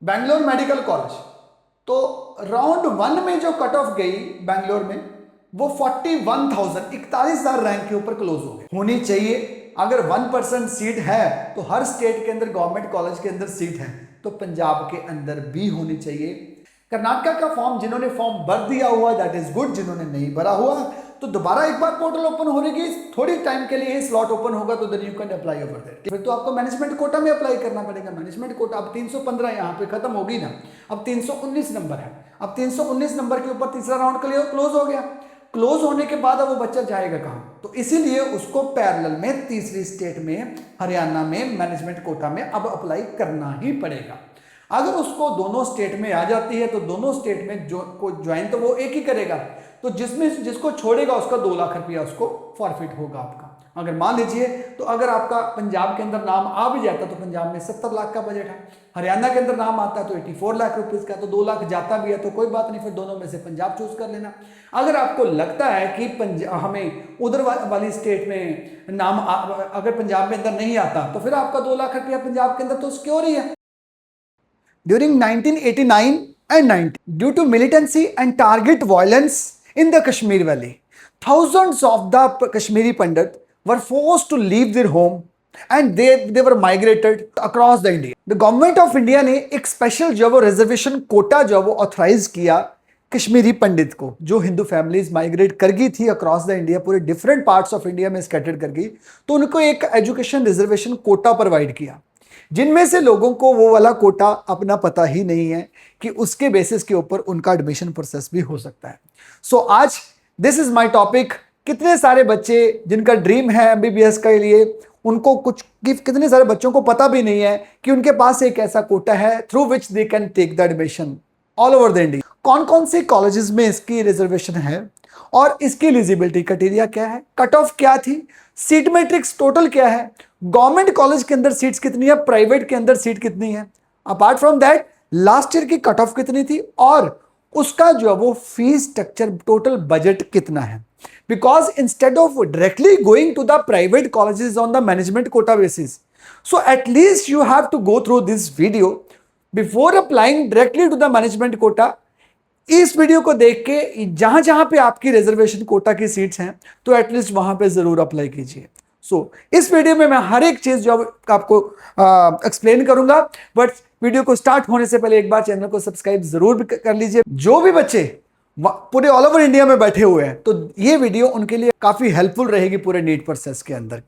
Bangalore medical college, तो round 1 में जो कट ऑफ गई बैंगलोर में वो 41,000 41,000 रैंक के ऊपर क्लोज हो गई। होनी चाहिए, अगर 1% सीट है तो हर स्टेट के अंदर गवर्नमेंट कॉलेज के अंदर सीट है, तो पंजाब के अंदर भी होनी चाहिए। कर्नाटका का फॉर्म जिन्होंने फॉर्म भर दिया हुआ दैट इज गुड, जिन्होंने नहीं भरा हुआ तो दोबारा एक बार पोर्टल ओपन होने की थोड़ी टाइम के लिए स्लॉट ओपन होगा, तो then you can apply over that. फिर तो आपको मैनेजमेंट कोटा में अप्लाई करना पड़ेगा। मैनेजमेंट कोटा अब 315 यहाँ पे खत्म होगी ना, अब 319 नंबर है। अब 319 नंबर के ऊपर तीसरा राउंड क्लोज हो गया। क्लोज होने के बाद अब वो बच्चा जाएगा कहाँ? तो इसीलिए उसको पैरेलल में तीसरी स्टेट में हरियाणा में मैनेजमेंट कोटा में अब अप्लाई करना ही पड़ेगा। अगर उसको दोनों स्टेट में आ जाती है तो दोनों स्टेट में जो को ज्वाइन तो वो एक ही करेगा, तो जिसको छोड़ेगा उसका 2 लाख रुपया उसको फॉरफिट होगा आपका। अगर मान लीजिए तो अगर आपका पंजाब के अंदर नाम आ भी जाता तो पंजाब में 70 लाख का बजट है, हरियाणा के अंदर नाम आता है तो 84 लाख रुपीज का, तो 2 लाख जाता भी है तो कोई बात नहीं, फिर दोनों में से पंजाब चूज कर लेना। अगर आपको लगता है कि हमें उधर वाली स्टेट में नाम अगर पंजाब में अंदर नहीं आता तो फिर आपका 2 लाख रुपया पंजाब के अंदर तो सिक्योर ही है। During 1989 and 90, due to militancy and target violence in the Kashmir Valley, thousands of the Kashmiri Pandit were forced to leave their home and they were migrated across the India. The government of India ने एक special जो वो reservation quota जो वो authorise किया कश्मीरी पंडित को, जो Hindu families migrate कर गई थी अक्रॉस द इंडिया, पूरे डिफरेंट पार्ट्स ऑफ इंडिया में स्कैटर्ड कर गई, तो उनको एक एजुकेशन रिजर्वेशन कोटा प्रोवाइड किया, जिनमें से लोगों को वो वाला कोटा अपना पता ही नहीं है कि उसके बेसिस के ऊपर उनका एडमिशन प्रोसेस भी हो सकता है। सो आज दिस इज माय टॉपिक। कितने सारे बच्चे जिनका ड्रीम है एमबीबीएस के लिए, उनको कितने सारे बच्चों को पता भी नहीं है कि उनके पास एक ऐसा कोटा है through which they can take the admission all over the India. कौन कौन से कॉलेजेस में इसकी रिजर्वेशन है और इसकी एलिजिबिलिटी क्राइटेरिया क्या है, कट ऑफ क्या थी, सीट मैट्रिक्स टोटल क्या है, गवर्नमेंट कॉलेज के अंदर सीट्स कितनी है, प्राइवेट के अंदर सीट कितनी है, apart from that last year की कट ऑफ कितनी थी और उसका जो वो फीस स्ट्रक्चर टोटल बजट कितना है। Because instead of directly going to the private colleges on the management quota basis, so at least you have to go through this video before applying directly to the management quota. इस video को देख के जहां जहां पे आपकी reservation quota की seats हैं तो एटलीस्ट वहां पे जरूर अप्लाई कीजिए। इस वीडियो में मैं हर एक चीज जो आपको एक्सप्लेन करूंगा, बट वीडियो को स्टार्ट होने से पहले एक बार चैनल को सब्सक्राइब जरूर कर लीजिए। जो भी बच्चे पूरे ऑल ओवर इंडिया में बैठे हुए हैं तो ये वीडियो उनके लिए काफी हेल्पफुल रहेगी। पूरे नीट प्रोसेस के अंदर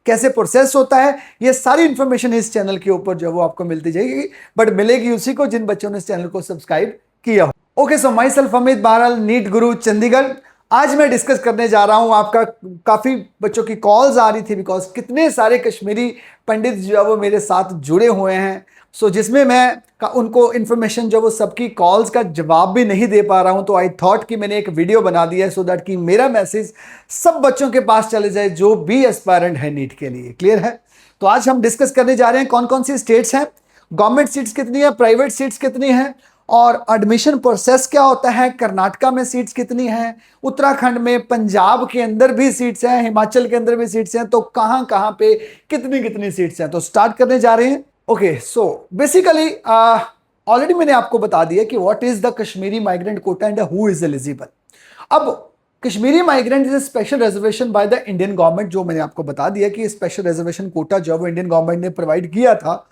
कैसे प्रोसेस होता है, ये सारी इंफॉर्मेशन इस चैनल के ऊपर जो वो आपको मिलती जाएगी, बट मिलेगी उसी को जिन बच्चों ने इस चैनल को सब्सक्राइब किया हो। Okay, so myself Amit Bahral, NEET Guru Chandigarh. आज मैं डिस्कस करने जा रहा हूं, आपका काफी बच्चों की कॉल्स आ रही थी बिकॉज कितने सारे कश्मीरी पंडित जो है वो मेरे साथ जुड़े हुए हैं। जिसमें मैं उनको इन्फॉर्मेशन जो वो सबकी कॉल्स का जवाब भी नहीं दे पा रहा हूं, तो आई थॉट कि मैंने एक वीडियो बना दिया है सो दैट कि मेरा मैसेज सब बच्चों के पास चले जाए जो भी एस्पायरेंट है नीट के लिए। क्लियर है? तो आज हम डिस्कस करने जा रहे हैं कौन कौन सी स्टेट्स हैं, गवर्नमेंट सीट्स कितनी है, प्राइवेट सीट्स कितनी है और एडमिशन प्रोसेस क्या होता है, कर्नाटका में सीट्स कितनी हैं, उत्तराखंड में, पंजाब के अंदर भी सीट्स हैं, हिमाचल के अंदर भी सीट्स हैं, तो कहां कहां पे कितनी कितनी सीट्स हैं। तो स्टार्ट करने जा रहे हैं। ओके, सो बेसिकली ऑलरेडी मैंने आपको बता दिया कि what is the Kashmiri migrant quota and who is eligible. अब Kashmiri migrant is a special reservation by the Indian government, जो मैंने आपको बता दिया कि स्पेशल रिजर्वेशन कोटा जो वो इंडियन गवर्नमेंट ने प्रोवाइड किया था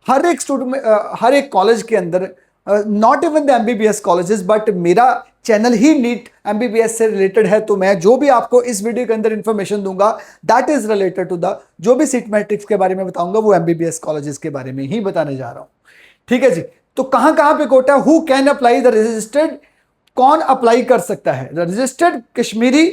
हर एक स्टूडेंट में, हर एक कॉलेज के अंदर, not even the MBBS colleges, but मेरा चैनल ही नीट एमबीबीएस से रिलेटेड है, तो मैं जो भी आपको इस वीडियो के अंदर इंफॉर्मेशन दूंगा that is related to the, जो भी सीट मैट्रिक्स के बारे में बताऊंगा वो एमबीबीएस कॉलेजेस के बारे में ही बताने जा रहा हूं। ठीक है जी। तो कहां कहां पे quota, who can apply the registered, कौन अप्लाई कर सकता है, registered Kashmiri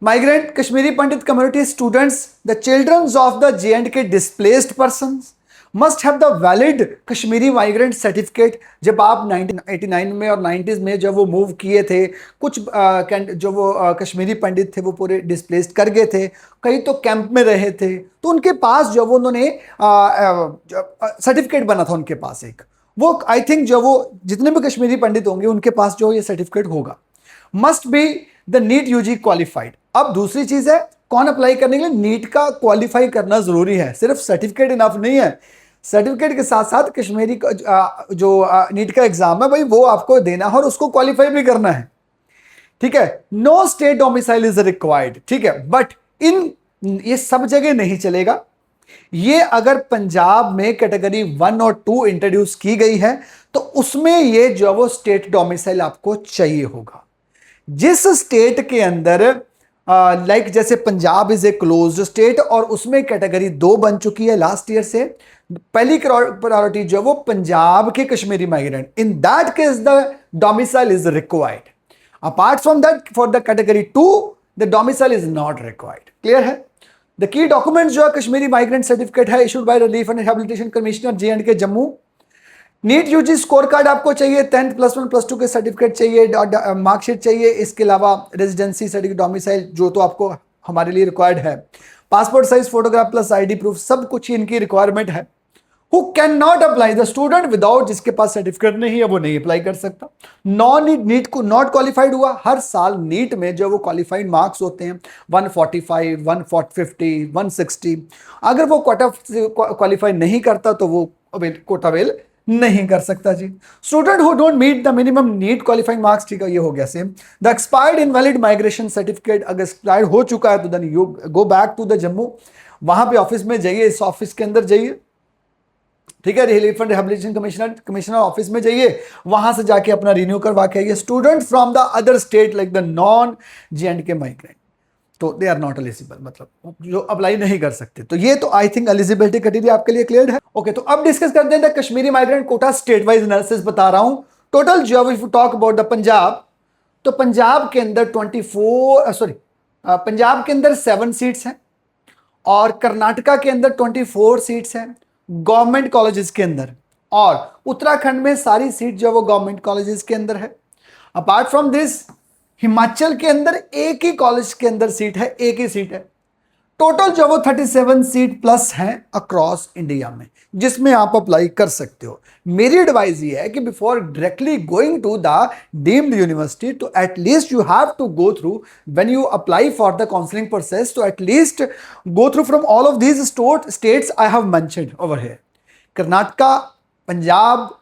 migrant Kashmiri Pandit community students, the children of the J&K displaced persons must have the valid Kashmiri migrant certificate। जब आप 1989 में और 90s में जब वो मूव किए थे, कुछ जो वो कश्मीरी पंडित थे वो पूरे डिस्प्लेस्ड कर गए थे, कई तो कैंप में रहे थे, तो उनके पास जो वो उन्होंने सर्टिफिकेट बना था उनके पास एक, वो आई थिंक जो वो जितने भी कश्मीरी पंडित होंगे उनके पास जो ये सर्टिफिकेट होगा। Must be the NEET UG qualified. अब दूसरी चीज है, कौन अप्लाई करने के लिए नीट का क्वालिफाई करना जरूरी है, सिर्फ सर्टिफिकेट इनफ नहीं है, सर्टिफिकेट के साथ साथ कश्मीरी जो नीट का एग्जाम है भाई वो आपको देना है और उसको क्वालिफाई भी करना है, ठीक है। No state domicile is required, ठीक है, बट इन ये सब जगह नहीं चलेगा। ये अगर पंजाब में कैटेगरी 1 और 2 इंट्रोड्यूस की गई है तो उसमें ये जो वो स्टेट डोमिसाइल आपको चाहिए होगा। जिस स्टेट के अंदर लाइक जैसे Punjab is a closed state और उसमें कैटेगरी 2 बन चुकी है लास्ट ईयर से, पहली प्रायोरिटी जो वो पंजाब के Kashmiri migrant, in that case the domicile is required. Apart from that for the category 2 the domicile is not required. Clear है? द की डॉक्यूमेंट जो है कश्मीरी माइग्रेंट सर्टिफिकेट है issued by relief and rehabilitation commissioner J&K Jammu. NEET UG score card आपको चाहिए, 10th +1 +2 के certificate चाहिए, marksheet चाहिए, इसके अलावा रेजिडेंसी सर्टिफिकेट डोमिसाइल जो तो आपको हमारे लिए रिक्वायर्ड है, passport size photograph plus ID proof, सब कुछ इनकी रिक्वायरमेंट है। Who can not apply, the student without, जिसके पास सर्टिफिकेट नहीं है वो नहीं अप्लाई कर सकता। नॉन नीट को नॉट क्वालिफाइड हुआ, हर साल नीट में जो वो क्वालिफाइड मार्क्स होते हैं 145, 150, 160, अगर वो कोटा क्वालिफाई नहीं करता तो वो कोटा वेल नहीं कर सकता जी। Student who don't meet the minimum NEET qualifying marks, ठीक है, ये हो गया same. The expired invalid migration certificate, अगर एक्सपायर्ड हो चुका है तो then you go back to the Jammu, वहां पे ऑफिस में जाइए, इस ऑफिस के अंदर जाइए, ठीक है, relief and rehabilitation commissioner office में जाइए, वहां से जाके अपना रिन्यू करवा के आइए। Student from the other state like the non J&K migrant, तो दे आर नॉट एलिजिबल, मतलब जो अप्लाई नहीं कर सकते। तो ये तो आई थिंक एलिजिबिलिटी क्राइटेरिया आपके लिए क्लियर है। ओके, तो अब डिस्कस करते हैं Kashmiri migrant quota state wise analysis बता रहा हूं। टोटल जो if you talk about the Punjab, तो पंजाब के अंदर 7 सीट्स हैं और कर्नाटका के अंदर 24 सीट्स हैं गवर्नमेंट कॉलेजेस के अंदर, और उत्तराखंड में सारी सीट जो वो गवर्नमेंट कॉलेजेस के अंदर है। अपार्ट फ्रॉम दिस हिमाचल के अंदर एक ही कॉलेज के अंदर सीट है, एक ही सीट है। टोटल जो वो 37 सीट प्लस हैं अक्रॉस इंडिया में, जिसमें आप अप्लाई कर सकते हो। मेरी एडवाइस ये है कि before directly going to the deemed university, तो at least you have to go through when you apply for the counselling process, तो at least go through from all of these states I have mentioned over here. Karnataka, Punjab,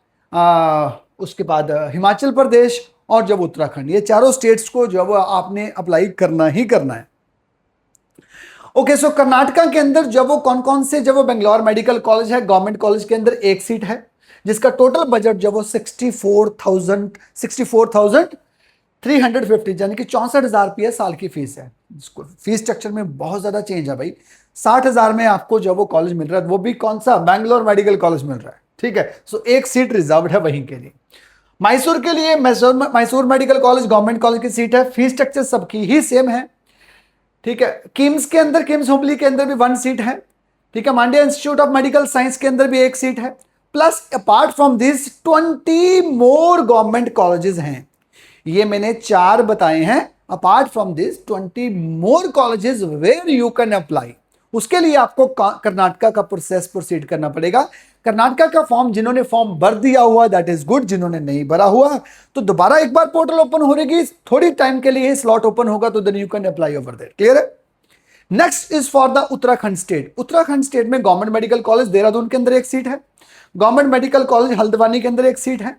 उसके बाद हिमाचल प्रदेश और जब उत्तराखंड, ये चारों states को जब आपने अप्लाई करना ही करना है। ओके, सो कर्नाटका के अंदर जब वो कौन कौन से, जब वो बेंगलोर मेडिकल कॉलेज है, गवर्नमेंट कॉलेज के अंदर एक सीट है, जिसका टोटल बजट जब वो 64,350, यानी कि 64,000 रुपया साल की फीस है। फीस स्ट्रक्चर में बहुत ज्यादा चेंज है भाई। 60,000 में आपको जब वो कॉलेज मिल रहा है, वो भी कौन सा, बैंगलोर मेडिकल कॉलेज मिल रहा है, ठीक है। सो एक सीट रिजर्व है वहीं के लिए। मैसूर के लिए Mysore medical college government college की सीट है, फीस स्ट्रक्चर सबकी ही सेम है, ठीक है। किम्स के अंदर, किम्स हुबली के अंदर भी 1 सीट है, ठीक है। Mandya institute of medical science के अंदर भी 1 सीट है, plus apart from this 20 more government colleges हैं। ये मैंने 4 बताए हैं, apart from this 20 more colleges where you can apply. उसके लिए आपको कर्नाटका का प्रोसीड करना पड़ेगा। कर्नाटका का फॉर्म जिन्होंने फॉर्म भर दिया हुआ दैट इज गुड, जिन्होंने नहीं भरा हुआ तो दोबारा एक बार पोर्टल ओपन हो रहेगी, थोड़ी टाइम के लिए स्लॉट ओपन होगा, तो then you can apply over there. Clear है? Next is for the Uttarakhand state. Uttarakhand state में गवर्नमेंट मेडिकल कॉलेज देहरादून के अंदर 1 सीट है, गवर्नमेंट मेडिकल कॉलेज हल्द्वानी के अंदर 1 सीट है,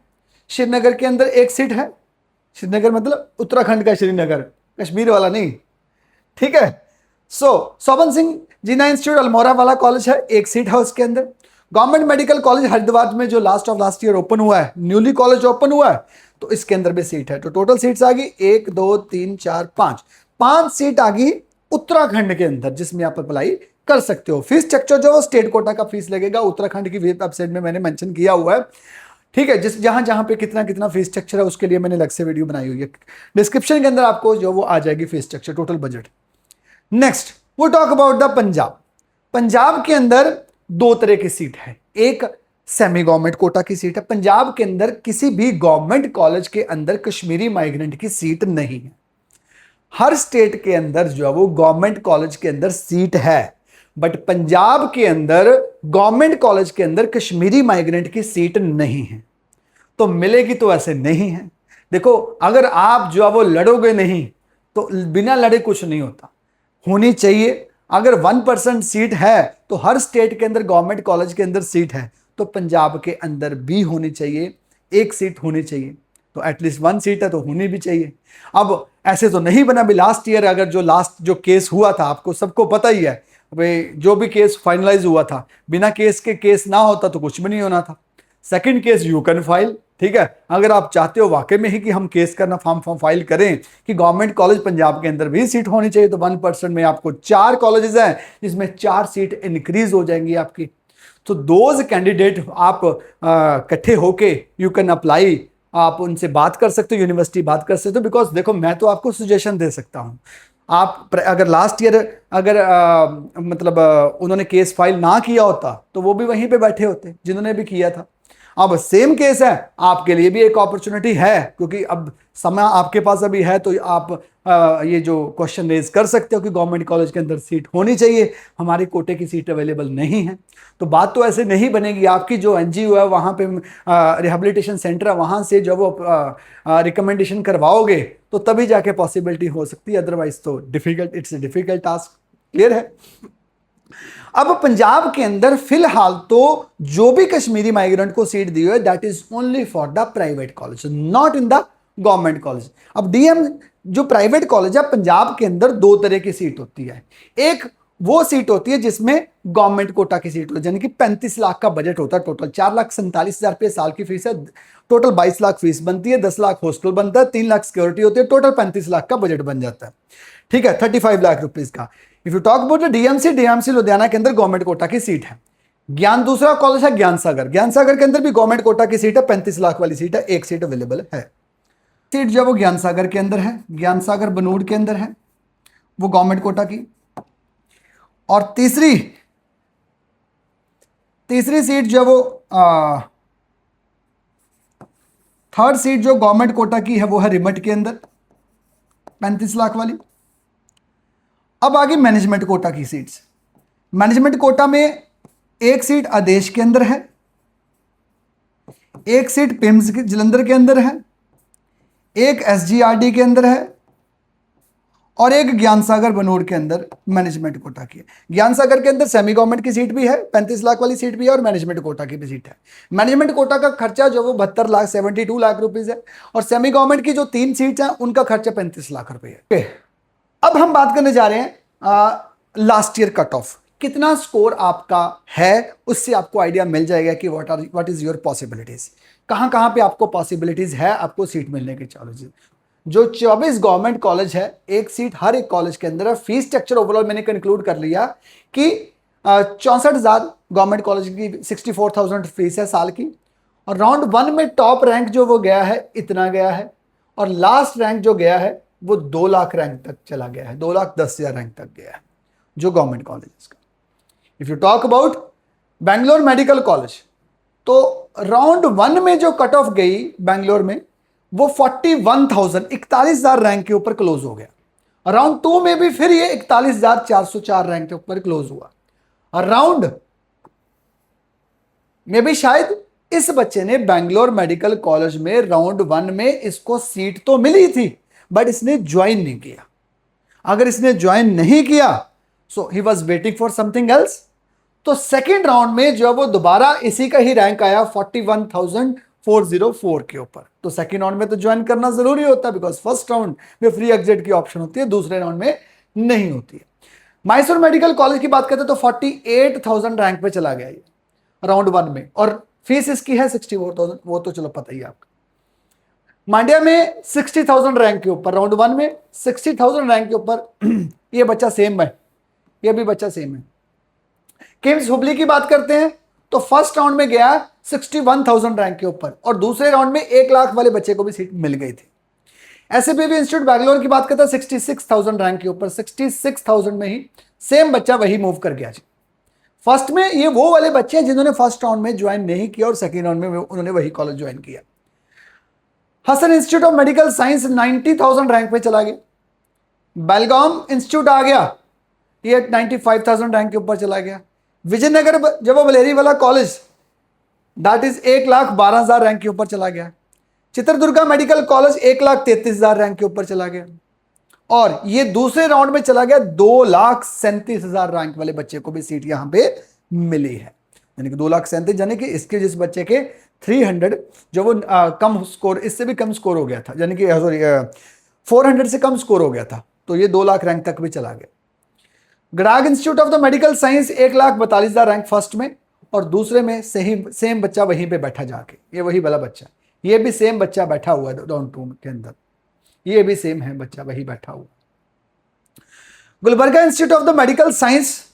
श्रीनगर के अंदर 1 सीट है। श्रीनगर मतलब उत्तराखंड का श्रीनगर, कश्मीर वाला नहीं, ठीक है। सोबन सिंह जीना इंस्टीट्यूट अल्मोड़ा वाला कॉलेज है, 1 सीट है उसके अंदर। गवर्नमेंट मेडिकल कॉलेज हरिद्वार में जो लास्ट ईयर ओपन हुआ है, न्यूली कॉलेज ओपन हुआ है, तो इसके अंदर भी सीट है। तो टोटल सीट्स आ गई 1 2 3 4 5 सीट आ गई उत्तराखंड के अंदर, जिसमें आप अप्लाई कर सकते हो। फीस स्ट्रक्चर जो स्टेट कोटा का फीस लगेगा, उत्तराखंड की वेबसाइट में मैंने मेंशन किया हुआ है, ठीक है। जिस जहां जहां पे कितना कितना फीस स्ट्रक्चर है उसके लिए मैंने अलग से वीडियो बनाई हुई है, डिस्क्रिप्शन के अंदर आपको जो वो आ जाएगी fees structure, total budget. Next we talk about the Punjab. Punjab के अंदर 2 तरह की सीट है, एक सेमी गवर्नमेंट कोटा की सीट है। पंजाब के अंदर किसी भी गवर्नमेंट कॉलेज के अंदर कश्मीरी माइग्रेंट की सीट नहीं है। हर स्टेट के अंदर जो है वो गवर्नमेंट कॉलेज के अंदर सीट है, बट पंजाब के अंदर गवर्नमेंट कॉलेज के अंदर कश्मीरी माइग्रेंट की सीट नहीं है। तो मिलेगी तो ऐसे नहीं है। देखो, अगर आप जो है वो लड़ोगे नहीं तो बिना लड़े कुछ नहीं होता, होनी चाहिए। अगर 1% सीट है तो हर स्टेट के अंदर गवर्नमेंट कॉलेज के अंदर सीट है, तो पंजाब के अंदर भी होनी चाहिए, एक सीट होनी चाहिए, तो एटलीस्ट 1 सीट है तो होनी भी चाहिए। अब ऐसे तो नहीं बना भी लास्ट ईयर, अगर जो केस हुआ था आपको सबको पता ही है भाई, जो भी केस फाइनलाइज हुआ था, बिना केस ना होता तो कुछ भी नहीं होना था। Second case you can file, ठीक है, अगर आप चाहते हो वाकई में ही कि हम केस करना फॉर्म फाइल करें कि गवर्नमेंट कॉलेज पंजाब के अंदर भी सीट होनी चाहिए, तो 1% में आपको 4 कॉलेजेस हैं जिसमें 4 सीट इंक्रीज हो जाएंगी आपकी। तो दोज कैंडिडेट आप इकट्ठे होके यू कैन अप्लाई, आप उनसे बात कर सकते हो, यूनिवर्सिटी बात कर सकते हो, बिकॉज देखो मैं तो आपको सजेशन दे सकता हूं। आप अगर लास्ट ईयर अगर उन्होंने केस फाइल ना किया होता तो वो भी वहीं पे बैठे होते जिन्होंने भी किया था। अब सेम केस है, आपके लिए भी एक अपॉर्चुनिटी है, क्योंकि अब समय आपके पास अभी है, तो आप ये जो क्वेश्चन रेज कर सकते हो कि गवर्नमेंट कॉलेज के अंदर सीट होनी चाहिए, हमारे कोटे की सीट अवेलेबल नहीं है। तो बात तो ऐसे नहीं बनेगी, आपकी जो एनजीओ है वहाँ पे रिहेबिलिटेशन सेंटर है, वहाँ से जब वो रिकमेंडेशन करवाओगे तो तभी जाके पॉसिबिलिटी हो सकती है, अदरवाइज तो difficult, it's a difficult task. Clear है? अब पंजाब के अंदर फिलहाल तो जो भी कश्मीरी माइग्रेंट को सीट दी है that is only for the private college, not in the government college. अब डीएम जो प्राइवेट कॉलेज है पंजाब के अंदर 2 तरह की सीट होती है। एक वो सीट होती है जिसमें गवर्नमेंट कोटा की सीट होती है, यानी कि 35 लाख का बजट होता है टोटल, 4,47,000 रुपये साल की फीस है, टोटल 22 लाख फीस बनती है, 10 लाख हॉस्टल बनता है, 3 लाख सिक्योरिटी होती है, टोटल 35 लाख का बजट बन जाता है। ठीक है, 35 लाख रुपीज का। If you talk about DMC Ludhiana के अंदर गवर्नमेंट कोटा की सीट है। ज्ञान दूसरा कॉलेज है ज्ञान सागर के अंदर भी गवर्नमेंट कोटा की सीट है, 35 लाख वाली सीट है, एक सीट अवेलेबल है। सीट जो वो ज्ञान सागर के अंदर है, ज्ञान सागर बनूड़ के अंदर है, वो गवर्नमेंट कोटा की। और तीसरी सीट जो वो थर्ड सीट जो गवर्नमेंट कोटा की है वो है रिमट के अंदर, 35 लाख वाली। अब आगे मैनेजमेंट कोटा की सीट्स। मैनेजमेंट कोटा में एक सीट आदेश के अंदर है, एक सीट पिम्स जलंधर के अंदर है, एक एसजीआरडी के अंदर है, और एक ज्ञान सागर बनूड़ के अंदर मैनेजमेंट कोटा की है। ज्ञान सागर के अंदर सेमी गवर्नमेंट की सीट भी है, 35 लाख वाली सीट भी है, और मैनेजमेंट कोटा की भी सीट है। मैनेजमेंट कोटा का खर्चा जो वो 72 लाख 72 लाख रुपीज है, और सेमी गवर्नमेंट की जो 3 सीट्स हैं उनका खर्चा 35 लाख रुपए है। अब हम बात करने जा रहे हैं लास्ट ईयर कट ऑफ, कितना स्कोर आपका है, उससे आपको आइडिया मिल जाएगा कि व्हाट इज योर पॉसिबिलिटीज, कहां कहां पे आपको पॉसिबिलिटीज है आपको सीट मिलने के चांसेस। जो 24 गवर्नमेंट कॉलेज है, एक सीट हर एक कॉलेज के अंदर है। फीस स्ट्रक्चर ओवरऑल मैंने कंक्लूड कर लिया कि 64,000 गवर्नमेंट कॉलेज की 64,000 फीस है साल की, और राउंड 1 में टॉप रैंक जो वो गया है इतना गया है, और लास्ट रैंक जो गया है वो 2 लाख रैंक तक चला गया है, 2,10,000 रैंक तक गया है जो गवर्नमेंट कॉलेज का। If you talk about Bangalore medical college, तो राउंड 1 में जो कट ऑफ गई बैंगलोर में वो 41,000 रैंक के ऊपर क्लोज हो गया। राउंड 2 में भी फिर ये 41,404 रैंक के ऊपर क्लोज हुआ। और राउंड में भी शायद इस बच्चे ने बैंगलोर मेडिकल कॉलेज में राउंड 1 में इसको सीट तो मिली थी, बट इसने ज्वाइन नहीं किया। अगर इसने ज्वाइन नहीं किया so he was waiting for something else, तो सेकेंड राउंड में जो वो दोबारा इसी का ही रैंक आया 41,404 के ऊपर। तो सेकेंड राउंड में तो ज्वाइन करना जरूरी होता है, बिकॉज फर्स्ट राउंड में फ्री एग्जिट की ऑप्शन होती है, दूसरे राउंड में नहीं होती है। मैसूर मेडिकल कॉलेज की बात करते हैं तो 48,000 रैंक पे चला गया ये राउंड 1 में, और फीस इसकी है 64,000, वो तो चलो पता ही है आपका। मांड्या में 60,000 रैंक के ऊपर, राउंड 1 में 60,000 रैंक के ऊपर ये बच्चा सेम है, ये भी बच्चा सेम है। किम्स हुबली की बात करते हैं तो फर्स्ट राउंड में गया 61,000 रैंक के ऊपर, और दूसरे राउंड में 1 लाख वाले बच्चे को भी सीट मिल गई थी। एसएपीबी इंस्टीट्यूट बैंगलोर की बात करते हैं 66,000 रैंक के ऊपर, 66,000 में ही सेम बच्चा वही मूव कर गया जी। फर्स्ट में ये वो वाले बच्चे हैं जिन्होंने फर्स्ट राउंड में ज्वाइन नहीं किया और सेकेंड राउंड में उन्होंने वही कॉलेज ज्वाइन किया। Hassan institute of medical science 90,000 rank पे चला गया। बेलगाम इंस्टीट्यूट आ गया, ये 95,000 रैंक के ऊपर चला गया। विजयनगर जब बलेरी वाला कॉलेज दैट इज 1,12,000 रैंक के ऊपर चला गया। चित्रदुर्गा मेडिकल कॉलेज 1,33,000 रैंक के ऊपर चला गया। और ये दूसरे राउंड में चला गया 2,37,000 रैंक वाले बच्चे को भी सीट यहां पे मिली है, यानी कि 2,37,000, यानी कि इसके जिस बच्चे के 300 जो वो कम स्कोर, इससे भी कम स्कोर हो गया था, यानी कि सॉरी 400 से कम स्कोर हो गया था, तो ये 2 लाख रैंक तक भी चला गया। Gadag institute of the medical science 1,42,000 rank first में, और दूसरे में सेम बच्चा वहीं पे बैठा जाके, ये वही वाला बच्चा, ये भी सेम बच्चा बैठा हुआ है राउंड 2 के अंदर, ये भी सेम है बच्चा वही बैठा हुआ। Gulbarga institute of the medical science,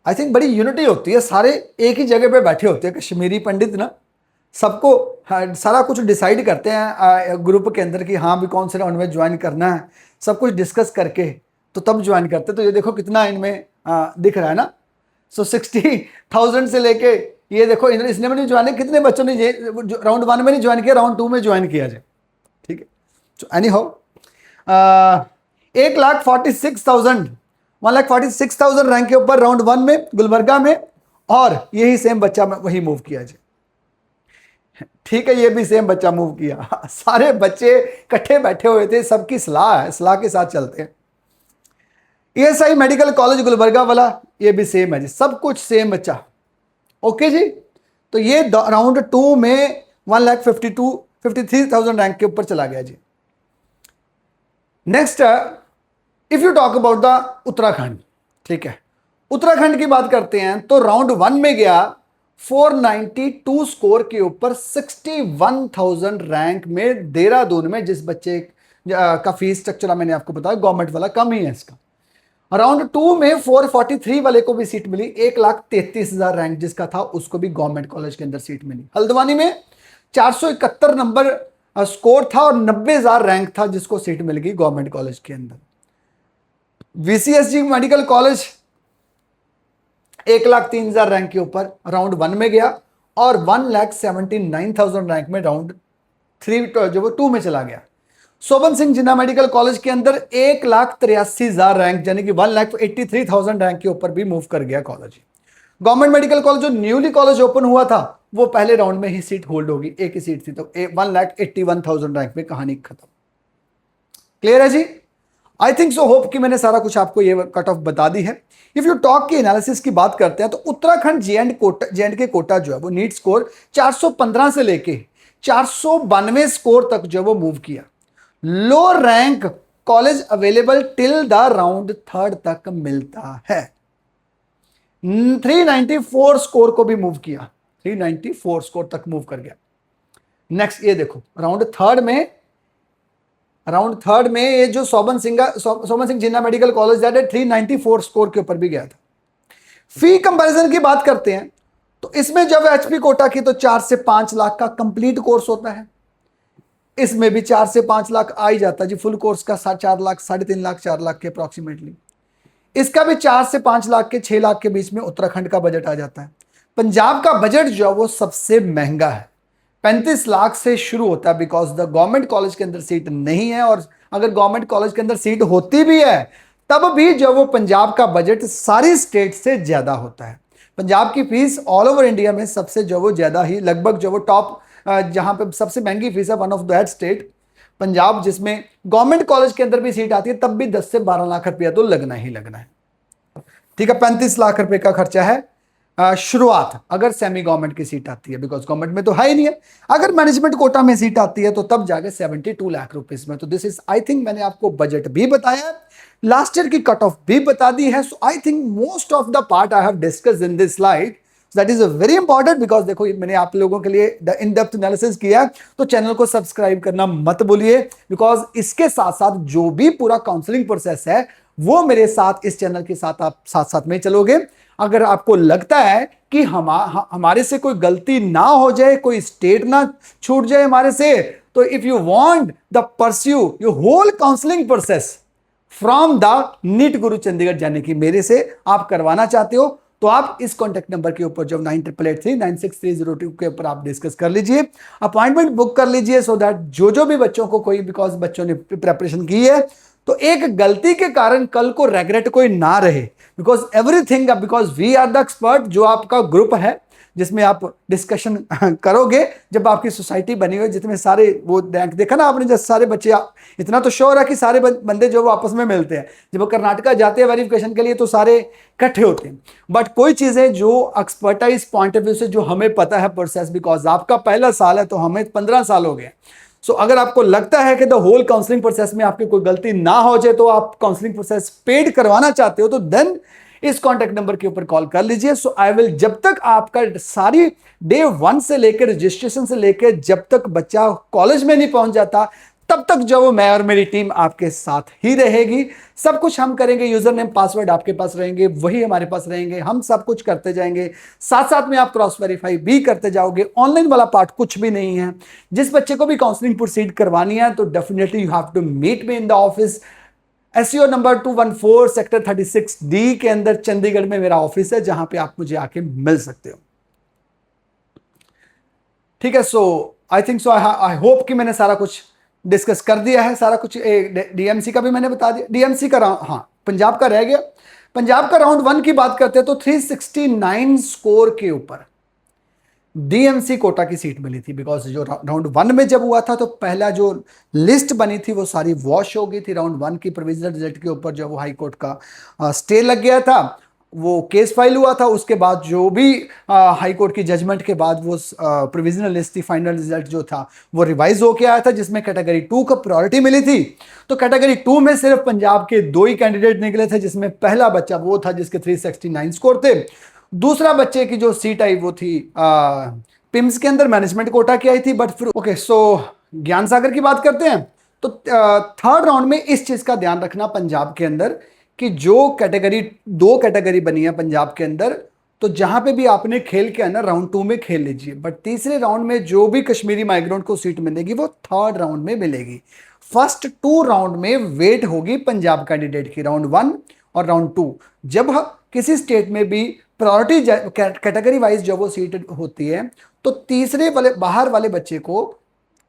I think बड़ी यूनिटी होती है, सारे एक ही जगह पे बैठे होते हैं, कश्मीरी पंडित ना सबको सारा कुछ डिसाइड करते हैं ग्रुप के अंदर कि हाँ भी कौन से राउंड में ज्वाइन करना है, सब कुछ डिस्कस करके तो तब ज्वाइन करते। तो ये देखो कितना इनमें दिख रहा है ना, सो 60,000 से लेके ये देखो इसने में नहीं ज्वाइन, कितने बच्चों ने राउंड 1 में नहीं ज्वाइन किया, राउंड 2 में ज्वाइन किया जाए, ठीक है। तो एनी हाउ 1,46,000 रैंक के ऊपर राउंड 1 में गुलबर्गा में, और यही सेम बच्चा वही मूव किया जाए, ठीक है, ये भी सेम बच्चा मूव किया। सारे बच्चे इकट्ठे बैठे हुए थे, सबकी सलाह है, सलाह के साथ चलते हैं। ESI मेडिकल कॉलेज गुलबर्गा वाला ये भी सेम है जी, सब कुछ सेम बच्चा, ओके जी। तो ये राउंड 2 में 1,53,000 रैंक के ऊपर चला गया जी। Next if you talk about the Uttarakhand, ठीक है, उत्तराखंड की बात करते हैं तो राउंड 1 में गया 492 स्कोर के ऊपर 61,000 रैंक में देहरादून में, जिस बच्चे का फीस स्ट्रक्चर मैंने आपको बताया गवर्नमेंट वाला कम ही है इसका। राउंड 2 में 443 वाले को भी सीट मिली, 1,33,000 रैंक जिसका था उसको भी गवर्नमेंट कॉलेज के अंदर सीट मिली। हल्द्वानी में 471 नंबर स्कोर था और 90,000 रैंक था जिसको सीट मिल गई गवर्नमेंट कॉलेज के अंदर। VCSG मेडिकल कॉलेज 1,03,000 रैंक के ऊपर राउंड 1 में गया और 1,79,000 रैंक में राउंड 3 जो वो 2 में चला गया। शोभन सिंह जिन्ना मेडिकल कॉलेज के अंदर 1,83,000 रैंक यानी कि 1,83,000 रैंक के ऊपर भी मूव कर गया कॉलेज। गवर्नमेंट मेडिकल कॉलेज जो न्यूली कॉलेज ओपन हुआ था वो पहले राउंड में ही सीट होल्ड होगी, एक ही सीट थी, तो 1,81,000 रैंक में कहानी खत्म। क्लियर है जी? आई थिंक सो, होप कि मैंने सारा कुछ आपको ये कट ऑफ बता दी है। इफ यू टॉक की एनालिसिस की बात करते हैं तो उत्तराखंड जे के कोटा जो है वो नीट स्कोर 415 से लेके 492 स्कोर तक जो वो मूव किया। लो rank college available till the round 3 तक मिलता है। 394 स्कोर को भी मूव किया, 394 स्कोर तक मूव कर गया। नेक्स्ट ये देखो राउंड थर्ड में ये जो शोभन सिंह जिन्ना मेडिकल कॉलेज 394 स्कोर के ऊपर भी गया था। फी कंपैरिजन की बात करते हैं तो इसमें जब एचपी कोटा की तो 4 से 5 लाख का कंप्लीट कोर्स होता है, इसमें भी 4 से 5 लाख आ ही जाता है जी। फुल कोर्स का 4 लाख 3.5 लाख 4 लाख के अप्रोक्सीमेटली, इसका भी 4 से 5 लाख के 6 लाख के बीच में उत्तराखंड का बजट आ जाता है। पंजाब का बजट जो है वो सबसे महंगा है, 35 लाख से शुरू होता है, बिकॉज द गवर्नमेंट कॉलेज के अंदर सीट नहीं है, और अगर गवर्नमेंट कॉलेज के अंदर सीट होती भी है तब भी जो वो पंजाब का बजट सारी स्टेट से ज्यादा होता है। पंजाब की फीस ऑल ओवर इंडिया में सबसे जो वो ज्यादा ही, लगभग जो वो टॉप जहां पे सबसे महंगी फीस है, one of that state Punjab, जिसमें गवर्नमेंट कॉलेज के अंदर भी सीट आती है तब भी 10 से 12 लाख रुपया तो लगना ही लगना है। ठीक है, 35 लाख रुपए का खर्चा है शुरुआत अगर सेमी गवर्नमेंट की सीट आती है, बिकॉज गवर्नमेंट में तो है ही नहीं है। अगर मैनेजमेंट कोटा में सीट आती है तो तब जाके 72 लाख रुपीस में। तो दिस इज, आई थिंक मैंने आपको बजट भी बताया, लास्ट ईयर की कट ऑफ भी बता दी है। So I think most of the part I have discussed in this slide, that is very important, because देखो मैंने आप लोगों के लिए इन डेप्थ एनालिसिस किया, तो चैनल को सब्सक्राइब करना मत भूलिए, बिकॉज इसके साथ साथ जो भी पूरा काउंसलिंग प्रोसेस है वो मेरे साथ इस चैनल के साथ आप साथ साथ में चलोगे। अगर आपको लगता है कि हमारे से कोई गलती ना हो जाए, कोई स्टेट ना छूट जाए हमारे से, तो if you want the pursue your whole counselling process from the NEET Guru Chandigarh जाने की मेरे से आप करवाना चाहते हो, तो आप इस कॉन्टेक्ट नंबर के ऊपर जो 9883963002 के ऊपर आप डिस्कस कर लीजिए, अपॉइंटमेंट बुक कर लीजिए, सो दैट जो भी बच्चों को कोई, बिकॉज बच्चों ने प्रेपरेशन की है तो एक गलती के कारण कल को रेग्रेट कोई ना रहे, because everything, because we are the expert, जो आपका ग्रुप है जिसमें आप डिस्कशन करोगे। जब आपकी सोसाइटी बनी हुई जितने सारे वो रैंक देखा ना आपने, जैसे सारे बच्चे, इतना तो श्योर है कि सारे बंदे जो वो आपस में मिलते हैं। जब वो कर्नाटका जाते हैं वेरिफिकेशन के लिए तो सारे इकट्ठे होते हैं। बट कोई चीजें जो एक्सपर्टाइज पॉइंट ऑफ व्यू से जो हमें पता है प्रोसेस, बिकॉज आपका पहला साल है तो हमें 15 साल हो गए। सो अगर आपको लगता है कि द होल काउंसलिंग प्रोसेस में आपकी कोई गलती ना हो जाए, तो आप काउंसलिंग प्रोसेस पेड करवाना चाहते हो, तो देन इस कॉन्टैक्ट नंबर के ऊपर कॉल कर लीजिए। सो आई विल, जब तक आपका सारी डे 1 से लेकर रजिस्ट्रेशन से लेकर जब तक बच्चा कॉलेज में नहीं पहुंच जाता, तब तक जो मैं और मेरी टीम आपके साथ ही रहेगी। सब कुछ हम करेंगे, यूजर नेम पासवर्ड आपके पास रहेंगे, वही हमारे पास रहेंगे, हम सब कुछ करते जाएंगे। साथ साथ में आप क्रॉस वेरीफाई भी करते जाओगे। ऑनलाइन वाला पार्ट कुछ भी नहीं है। जिस बच्चे को भी काउंसलिंग प्रोसीड करवानी है तो definitely you have to meet me in the office. SCO number 214 sector 36D के अंदर चंडीगढ़ में मेरा ऑफिस है, जहां पे आप मुझे आके मिल सकते हो। ठीक है, so I think so, I hope कि मैंने सारा कुछ डिस्कस कर दिया है। सारा कुछ डीएमसी का भी मैंने बता दिया। डीएमसी का राउंड, हाँ पंजाब का रह गया। पंजाब का राउंड 1 की बात करते हैं तो 369 स्कोर के ऊपर डीएमसी कोटा की सीट मिली थी। बिकॉज जो राउंड 1 में जब हुआ था तो पहला जो लिस्ट बनी थी वो सारी वॉश हो गई थी। राउंड 1 की प्रोविजनल रिजल्ट के ऊपर जो वो हाई कोर्ट का स्टे लग गया था, वो केस फाइल हुआ था। उसके बाद जो भी हाई कोर्ट की जजमेंट के बाद वो प्रोविजनल लिस्ट थी, फाइनल रिजल्ट जो था वो रिवाइज होके आया था, जिसमें कैटेगरी 2 को प्रायोरिटी मिली थी। तो कैटेगरी 2 में सिर्फ पंजाब के 2 ही कैंडिडेट निकले थे, जिसमें पहला बच्चा वो था जिसके 369 स्कोर थे। दूसरा बच्चे की जो सीट आई वो थी पिम्स के अंदर, मैनेजमेंट कोटा की आई थी। बट फिर ओके, सो ज्ञान सागर की बात करते हैं तो थर्ड राउंड में इस चीज का ध्यान रखना पंजाब के अंदर कि जो कैटेगरी 2 कैटेगरी बनी है पंजाब के अंदर, तो जहां पे भी आपने खेल के आना राउंड 2 में खेल लीजिए। बट तीसरे राउंड में जो भी कश्मीरी माइग्रेंट को सीट मिलेगी वो थर्ड राउंड में मिलेगी। फर्स्ट 2 राउंड में वेट होगी पंजाब कैंडिडेट की, राउंड 1 और राउंड 2। जब किसी स्टेट में भी प्रायोरिटी कैटेगरी वाइज जब वो सीट होती है तो तीसरे वाले बाहर वाले बच्चे को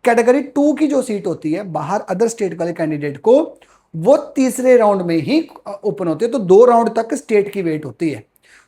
कैटेगरी 2 की जो सीट होती है बाहर अदर स्टेट वाले कैंडिडेट को, वो तीसरे राउंड में ही ओपन होती है। तो 2 राउंड तक स्टेट की वेट होती है।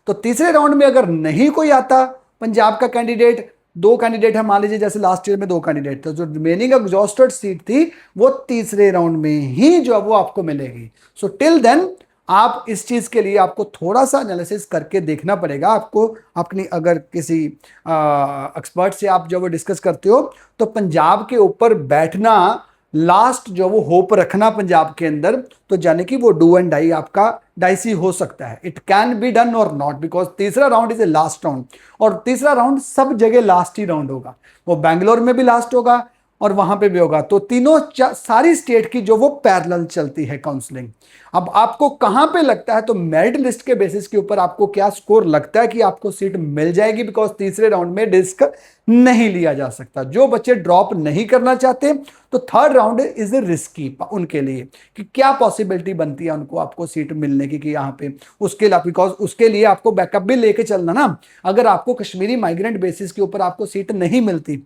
तो तीसरे राउंड में अगर नहीं कोई आता पंजाब का कैंडिडेट, 2 कैंडिडेट है मान लीजिए, जैसे लास्ट ईयर में 2 कैंडिडेट थे, जो रिमेनिंग एग्जॉस्टेड सीट थी वो तीसरे राउंड में ही जो वो आपको मिलेगी। सो टिल देन आप इस चीज के लिए आपको थोड़ा सा एनालिसिस करके देखना पड़ेगा। आपको अपनी अगर किसी एक्सपर्ट से आप जब वो डिस्कस करते हो तो पंजाब के ऊपर बैठना, लास्ट जो वो होप रखना पंजाब के अंदर, तो जाने कि वो डू एंड डाई आपका डाइसी हो सकता है। इट कैन बी डन और नॉट, बिकॉज तीसरा round is a last round. और तीसरा राउंड सब जगह लास्ट ही राउंड होगा। वो बैंगलोर में भी लास्ट होगा और वहां पे भी होगा। तो तीनों सारी स्टेट की जो वो पैरेलल चलती है काउंसलिंग। अब आपको कहां पे लगता है, तो मेरिट लिस्ट के बेसिस के ऊपर आपको क्या स्कोर लगता है कि आपको सीट मिल जाएगी, बिकॉज तीसरे राउंड में रिस्क नहीं लिया जा सकता। जो बच्चे ड्रॉप नहीं करना चाहते तो थर्ड राउंड इज रिस्की उनके लिए, कि क्या पॉसिबिलिटी बनती है उनको आपको सीट मिलने की, कि यहाँ पे उसके लिए, बिकॉज उसके लिए आपको बैकअप भी लेके चलना ना। अगर आपको कश्मीरी माइग्रेंट बेसिस के ऊपर आपको सीट नहीं मिलती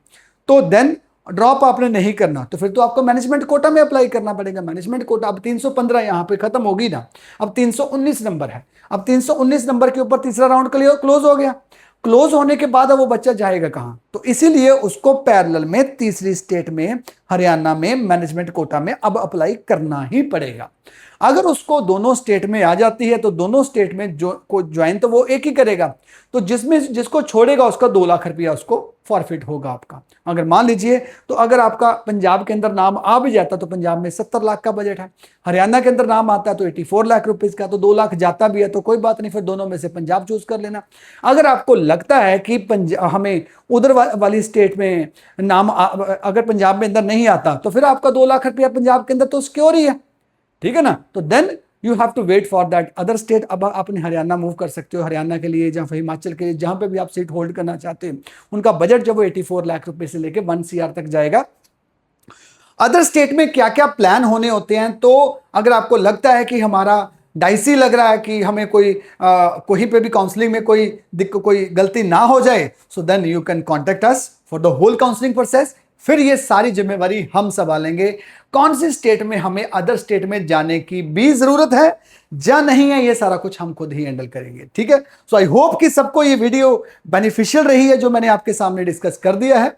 तो देन ड्रॉप आपने नहीं करना, तो फिर तो आपको मैनेजमेंट कोटा में अप्लाई करना पड़ेगा। मैनेजमेंट कोटा अब 315 यहां पे खत्म होगी ना, अब 319 नंबर है। अब 319 नंबर के ऊपर तीसरा राउंड क्लोज हो गया। क्लोज होने के बाद अब वो बच्चा जाएगा कहां, तो इसीलिए उसको पैरेलल में तीसरी स्टेट में हरियाणा में मैनेजमेंट कोटा में अब अप्लाई करना ही पड़ेगा। अगर उसको दोनों स्टेट में आ जाती है तो दोनों स्टेट में जो को ज्वाइन तो वो एक ही करेगा, तो जिसको छोड़ेगा उसका 2 लाख रुपया उसको फॉरफिट होगा आपका। अगर मान लीजिए, तो अगर आपका पंजाब के अंदर नाम आ भी जाता तो पंजाब में 70 लाख का बजट है, हरियाणा के अंदर नाम आता है तो 84 लाख रुपीज का, तो 2 लाख जाता भी है तो कोई बात नहीं, फिर दोनों में से पंजाब चूज कर लेना। अगर आपको लगता है कि हमें उधर वाली स्टेट में नाम अगर पंजाब में अंदर नहीं आता तो फिर आपका 2 लाख रुपया पंजाब के अंदर तो सिक्योर ही है, ठीक है ना। तो then you have to wait for that other state. अब आपने हरियाणा मूव कर सकते हो, हरियाणा के लिए या फिर हिमाचल के लिए, जहां पे भी आप सीट होल्ड करना चाहते हैं, उनका बजट जब वो 84 लाख रुपए से लेके 1 CR तक जाएगा। अदर स्टेट में क्या क्या प्लान होने होते हैं, तो अगर आपको लगता है कि हमारा डाइसी लग रहा है कि हमें कहीं पे भी काउंसलिंग में कोई गलती ना हो जाए, so then you can contact us for the whole counselling process फिर ये सारी जिम्मेवारी हम संभालेंगे। कौन सी स्टेट में हमें अदर स्टेट में जाने की भी जरूरत है या नहीं है, ये सारा कुछ हम खुद ही हैंडल करेंगे। ठीक है, सो आई होप कि सबको ये वीडियो बेनिफिशियल रही है जो मैंने आपके सामने डिस्कस कर दिया है।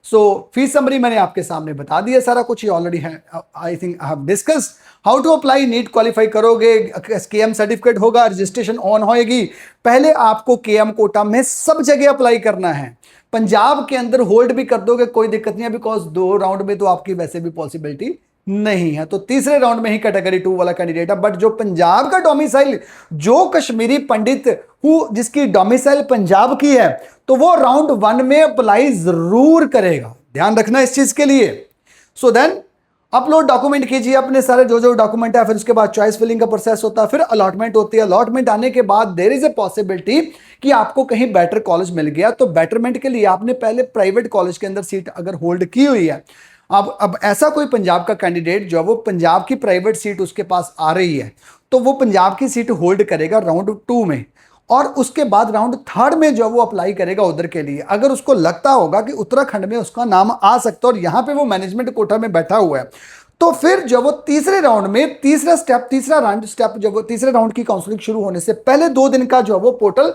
सो फीस समरी मैंने आपके सामने बता दिया सारा कुछ, ये ऑलरेडी है। I think I have discuss how to apply. NEET qualify करोगे, केएम सर्टिफिकेट होगा, रजिस्ट्रेशन ऑन होएगी। पहले आपको केएम कोटा में सब जगह अप्लाई करना है। पंजाब के अंदर होल्ड भी कर दोगे कोई दिक्कत नहीं है, बिकॉज 2 राउंड में तो आपकी वैसे भी पॉसिबिलिटी नहीं है। तो तीसरे राउंड में ही कैटेगरी 2 वाला कैंडिडेट है। बट जो पंजाब का डोमिसाइल, जो कश्मीरी पंडित जिसकी डोमिसाइल पंजाब की है, तो वो राउंड 1 में अप्लाई जरूर करेगा। ध्यान रखना इस चीज के लिए। सो देन अपलोड डॉक्यूमेंट कीजिए अपने सारे जो डॉक्यूमेंट है। फिर उसके बाद चॉइस फिलिंग का प्रोसेस होता है, फिर अलॉटमेंट होती है। अलॉटमेंट आने के बाद देयर इज ए पॉसिबिलिटी कि आपको कहीं बेटर कॉलेज मिल गया, तो बेटरमेंट के लिए आपने पहले प्राइवेट कॉलेज के अंदर सीट अगर होल्ड की हुई है, अब ऐसा कोई पंजाब का कैंडिडेट जो वो पंजाब की प्राइवेट सीट उसके पास आ रही है, तो वो पंजाब की सीट होल्ड करेगा राउंड 2 में, और उसके बाद राउंड 3 में जो वो अप्लाई करेगा उधर के लिए। अगर उसको लगता होगा कि उत्तराखंड में उसका नाम आ सकता है और यहां पे वो मैनेजमेंट कोटा में बैठा हुआ है, तो फिर जब वो तीसरे राउंड में तीसरा राउंड जब वो तीसरे राउंड की काउंसलिंग शुरू होने से पहले 2 दिन का जो वो पोर्टल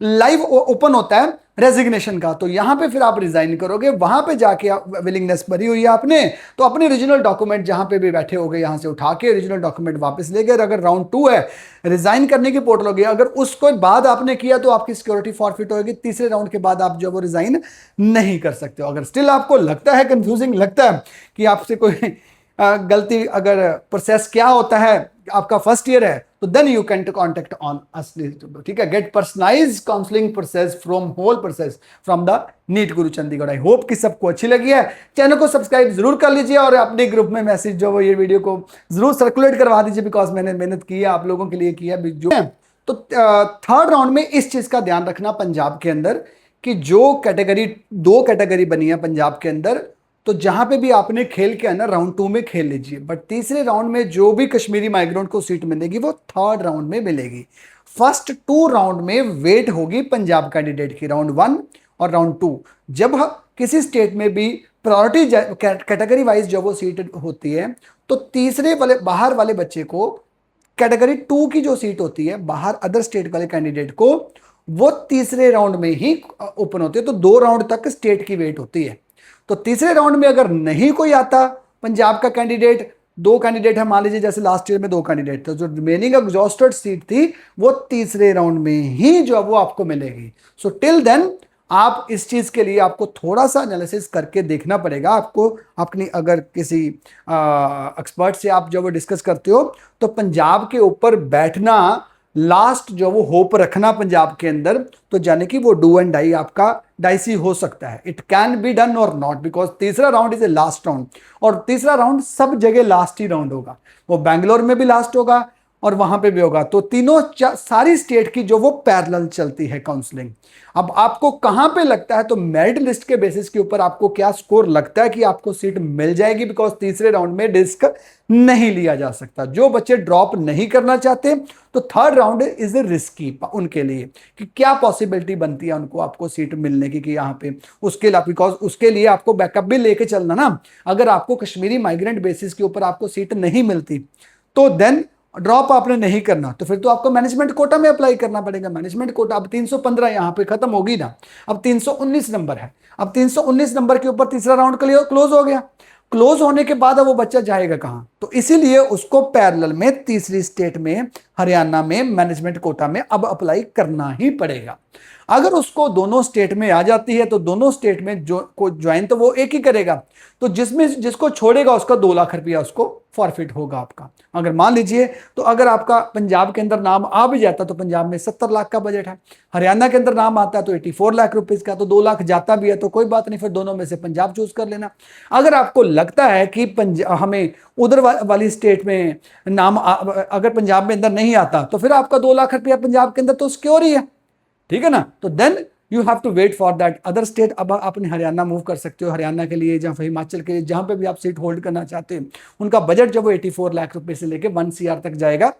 लाइव ओपन होता है रेजिग्नेशन का, तो यहां पे फिर आप रिजाइन करोगे। वहां पे जाके विलिंगनेस भरी हुई है आपने, तो अपने ओरिजिनल डॉक्यूमेंट जहां पे भी बैठे होगे यहां से उठा के ओरिजिनल डॉक्यूमेंट वापस ले गए। अगर राउंड 2 है, रिजाइन करने की पोर्टल होगी, अगर उसको बाद आपने किया तो आपकी सिक्योरिटी फॉरफिट होगी। तीसरे राउंड के बाद आप जो वो रिजाइन नहीं कर सकते हो। अगर स्टिल आपको लगता है, कंफ्यूजिंग लगता है कि आपसे कोई गलती, अगर प्रोसेस क्या होता है, आपका फर्स्ट ईयर है, तो then you can contact on us. ठीक है, get personalize counselling process from whole process from the NEET Guru Chandigarh. I hope कि सबको अच्छी लगी है। चैनल को सब्सक्राइब जरूर कर लीजिए और अपने ग्रुप में मैसेज जो वो ये वीडियो को जरूर सर्कुलेट करवा दीजिए, बिकॉज मैंने मेहनत की है, आप लोगों के लिए की है जो। तो थर्ड राउंड में इस चीज का ध्यान रखना पंजाब के अंदर कि जो कैटेगरी 2 कैटेगरी बनी है पंजाब के अंदर, तो जहां पे भी आपने खेल के आना राउंड 2 में खेल लीजिए। बट तीसरे राउंड में जो भी कश्मीरी माइग्रेंट को सीट मिलेगी वो थर्ड राउंड में मिलेगी। फर्स्ट 2 राउंड में वेट होगी पंजाब कैंडिडेट की, राउंड 1 और राउंड 2। जब किसी स्टेट में भी प्रायोरिटी कैटेगरी वाइज जब वो सीट होती है, तो तीसरे वाले बाहर वाले बच्चे को कैटेगरी 2 की जो सीट होती है बाहर अदर स्टेट वाले कैंडिडेट को, वो तीसरे राउंड में ही ओपन होती है। तो 2 राउंड तक स्टेट की वेट होती है। तो तीसरे राउंड में अगर नहीं कोई आता पंजाब का कैंडिडेट, 2 कैंडिडेट है मान लीजिए, जैसे लास्ट ईयर में 2 कैंडिडेट थे, जो रिमेनिंग एग्जॉस्टेड सीट थी वो तीसरे राउंड में ही जो वो आपको मिलेगी। सो टिल देन आप इस चीज के लिए आपको थोड़ा सा एनालिसिस करके देखना पड़ेगा। आपको अपनी अगर किसी एक्सपर्ट से आप जब वो डिस्कस करते हो, तो पंजाब के ऊपर बैठना, लास्ट जो वो होप रखना पंजाब के अंदर, तो जाने कि वो डू एंड डाई आपका डाइसी हो सकता है। इट कैन बी डन और नॉट, बिकॉज तीसरा round is a last round, और तीसरा राउंड सब जगह लास्ट ही राउंड होगा। वो बैंगलोर में भी लास्ट होगा और वहां पे भी होगा। तो तीनों सारी स्टेट की जो वो पैरेलल चलती है काउंसलिंग। अब आपको कहां पे लगता है, तो मेरिट लिस्ट के बेसिस के ऊपर आपको क्या स्कोर लगता है कि आपको सीट मिल जाएगी, बिकॉज तीसरे राउंड में रिस्क नहीं लिया जा सकता। जो बच्चे ड्रॉप नहीं करना चाहते, तो थर्ड राउंड इज रिस्की उनके लिए कि क्या पॉसिबिलिटी बनती है उनको आपको सीट मिलने की, कि यहाँ पे उसके लिए, बिकॉज उसके लिए आपको बैकअप भी लेके चलना ना। अगर आपको कश्मीरी माइग्रेंट बेसिस के ऊपर आपको सीट नहीं मिलती, तो देन ड्रॉप आपने नहीं करना, तो फिर तो आपको मैनेजमेंट कोटा में अप्लाई करना पड़ेगा। मैनेजमेंट कोटा अब 315 यहां पे खत्म होगी ना, अब 319 नंबर है। अब 319 नंबर के ऊपर तीसरा राउंड क्लोज हो गया। क्लोज होने के बाद अब वो बच्चा जाएगा कहां, तो इसीलिए उसको पैरेलल में तीसरी स्टेट में हरियाणा में मैनेजमेंट कोटा में अब अप्लाई करना ही पड़ेगा। अगर उसको दोनों स्टेट में आ जाती है, तो दोनों स्टेट में जो को ज्वाइन तो वो एक ही करेगा, तो जिसको छोड़ेगा उसका 2 लाख रुपया उसको फॉरफिट होगा आपका। अगर मान लीजिए, तो अगर आपका पंजाब के अंदर नाम आ भी जाता, तो पंजाब में 70 लाख का बजट है, हरियाणा के अंदर नाम आता है तो 84 लाख रुपीज का, तो 2 लाख जाता भी है तो कोई बात नहीं, फिर दोनों में से पंजाब चूज कर लेना। अगर आपको लगता है कि हमें उधर वाली स्टेट में नाम अगर पंजाब में अंदर नहीं आता, तो फिर आपका 2 लाख रुपया पंजाब के अंदर तो सिक्योर ही है, ठीक है ना। तो then you have to wait for that other state. अब आपने हरियाणा मूव कर सकते हो, हरियाणा के लिए या फिर हिमाचल के लिए, जहां पे भी आप सीट होल्ड करना चाहते हैं। उनका बजट जब वो 84 लाख रुपए से लेके 1 CR तक जाएगा।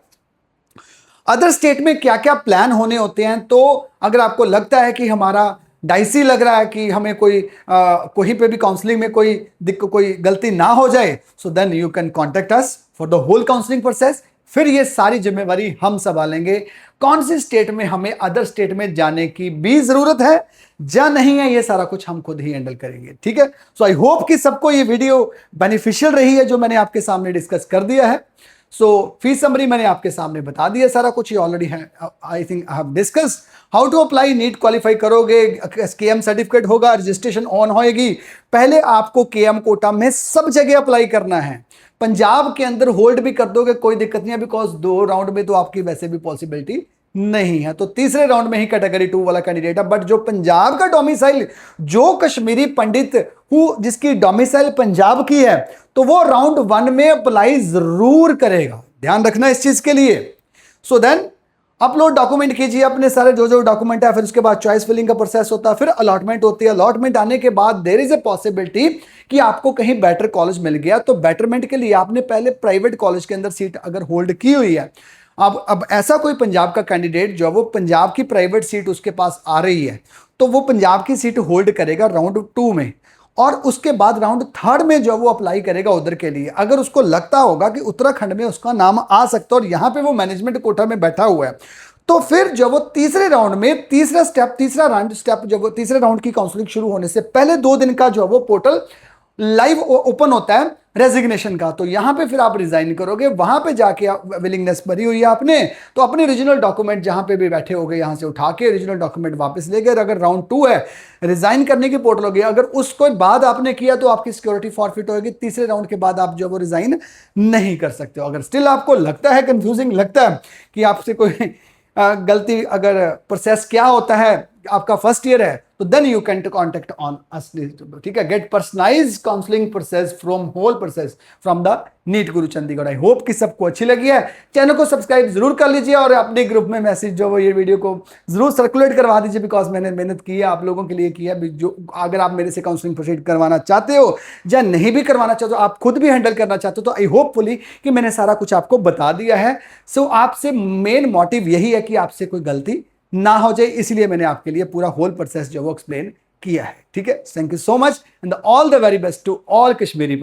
अदर स्टेट में क्या क्या प्लान होने होते हैं, तो अगर आपको लगता है कि हमारा डाइसी लग रहा है कि हमें कहीं पे भी काउंसलिंग में कोई गलती ना हो जाए, so then you can contact us for the whole counselling process. फिर ये सारी जिम्मेवारी हम संभालेंगे। कौन सी स्टेट में हमें अदर स्टेट में जाने की भी जरूरत है या नहीं है, ये सारा कुछ हम खुद ही हैंडल करेंगे। ठीक है, सो आई होप कि सबको ये वीडियो बेनिफिशियल रही है जो मैंने आपके सामने डिस्कस कर दिया है। सो फीस समरी मैंने आपके सामने बता दिया सारा कुछ, ये ऑलरेडी है। I think I have discuss how to apply. NEET qualify करोगे, केएम सर्टिफिकेट होगा, रजिस्ट्रेशन ऑन होएगी। पहले आपको केएम कोटा में सब जगह अप्लाई करना है। पंजाब के अंदर होल्ड भी कर दोगे कोई दिक्कत नहीं है, बिकॉज 2 राउंड में तो आपकी वैसे भी पॉसिबिलिटी नहीं है, तो तीसरे राउंड में ही कैटेगरी 2 वाला कैंडिडेट है। बट जो पंजाब का डोमिसाइल, जो कश्मीरी पंडित जिसकी डोमिसाइल पंजाब की है, तो वो राउंड 1 में अप्लाई जरूर करेगा। ध्यान रखना इस चीज के लिए। सो देन अपलोड डॉक्यूमेंट कीजिए अपने सारे जो डॉक्यूमेंट है। फिर उसके बाद चॉइस फिलिंग का प्रोसेस होता है, फिर अलॉटमेंट होती है। अलॉटमेंट आने के बाद देयर इज ए पॉसिबिलिटी कि आपको कहीं बेटर कॉलेज मिल गया, तो बेटरमेंट के लिए आपने पहले प्राइवेट कॉलेज के अंदर सीट अगर होल्ड की हुई है, अब ऐसा कोई पंजाब का कैंडिडेट जो वो पंजाब की प्राइवेट सीट उसके पास आ रही है, तो वो पंजाब की सीट होल्ड करेगा राउंड 2 में, और उसके बाद राउंड 3 में जो वो अप्लाई करेगा उधर के लिए। अगर उसको लगता होगा कि उत्तराखंड में उसका नाम आ सकता है और यहां पे वो मैनेजमेंट कोटा में बैठा हुआ है, तो फिर जब वो तीसरे राउंड में तीसरा राउंड जब वो तीसरे राउंड की काउंसलिंग शुरू होने से पहले 2 दिन का जो वो पोर्टल लाइव ओपन होता है रेजिग्नेशन का, तो यहां पे फिर आप रिजाइन करोगे। वहां पे जाके विलिंगनेस भरी हुई है आपने, तो अपने ओरिजिनल डॉक्यूमेंट जहां पे भी बैठे होगे यहां से उठा के ओरिजिनल डॉक्यूमेंट वापस ले गए। अगर राउंड 2 है, रिजाइन करने की पोर्टल होगी, अगर उसको बाद आपने किया तो आपकी सिक्योरिटी फॉरफिट होगी। तीसरे राउंड के बाद आप जो वो रिजाइन नहीं कर सकते हो। अगर स्टिल आपको लगता है, कंफ्यूजिंग लगता है कि आपसे कोई गलती, अगर प्रोसेस क्या होता है, आपका फर्स्ट ईयर है, तो then you can contact on us. ठीक है, get personalize counselling process from whole process from the NEET Guru Chandigarh. I hope कि सबको अच्छी लगी है। चैनल को सब्सक्राइब जरूर कर लीजिए और अपने ग्रुप में मैसेज जो वो ये वीडियो को जरूर सर्कुलेट करवा दीजिए, बिकॉज मैंने मेहनत की है, आप लोगों के लिए की है। जो अगर आप मेरे से काउंसलिंग प्रोसीड करवाना चाहते हो या नहीं भी करवाना चाहते हो, आप खुद भी हैंडल करना चाहते हो, तो आई होपफुली कि मैंने सारा कुछ आपको बता दिया है। सो आपसे मेन मोटिव यही है कि आपसे कोई गलती ना हो जाए, इसलिए मैंने आपके लिए पूरा होल प्रोसेस जो वो एक्सप्लेन किया है। ठीक है, thank you so much and all the very best to all Kashmiri.